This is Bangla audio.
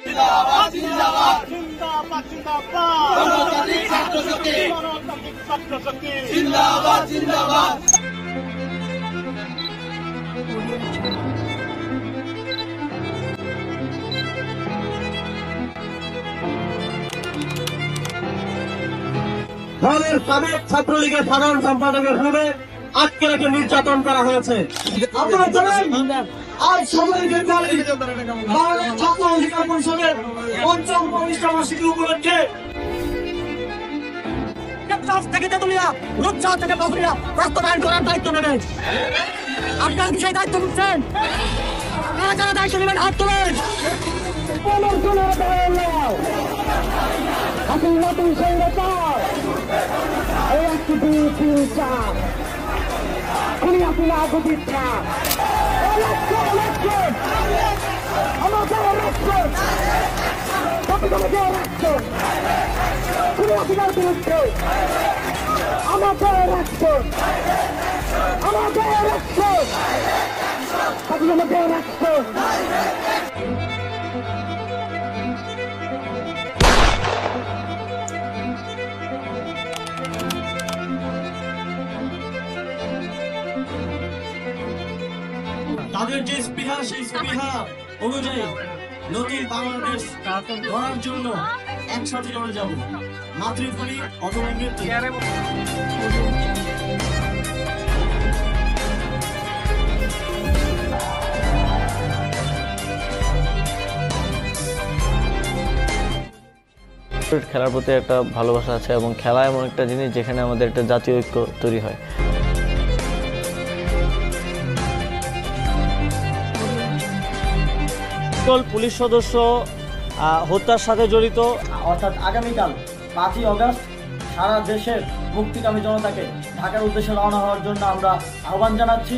जिंदाबाद जिंदाबाद जिंदाबाद जिंदाबाद गणतांत्रिक ছাত্র শক্তি जिंदाबाद जिंदाबाद দলের সাবেক ছাত্রলীগের সাধারণ সম্পাদকের ভাবে আজকে রেখে নির্যাতন করা হয়েছে। আপনারা জানেন আজ সামরিকের বাংলাদেশ ছাত্র অধিকার পরিষদের ৫ম প্রতিষ্ঠা বার্ষিকী উপলক্ষে থেকে তেতুলিয়া রূপসা থেকে বাবুলিয়া বাস্তবায়ন করার দায়িত্ব নেবেন। আপনারা কি সেই দায়িত্ব নিচ্ছেন? কারা কারা দায়িত্ব নেবেন? হাত তুলেন। নতুন সংগঠন তাদের যে স্পৃহা সেই স্পৃহা অনুযায়ী নতুন বাংলাদেশ গড়ার জন্য একসাথে লড়ে যাব। মাতৃভূমি অথবা মৃত্যু। খেলার প্রতি একটা ভালোবাসা আছে এবং খেলা এমন একটা জিনিস যেখানে আমাদের একটা জাতীয় ঐক্য তৈরি হয়। পুলিশ সদস্য হত্যার সাথে জড়িত, অর্থাৎ আগামীকাল 5ই আগস্ট সারা দেশের মুক্তিকামী জনতাকে ঢাকার উদ্দেশ্যে রওনা হওয়ার জন্য আমরা আহ্বান জানাচ্ছি।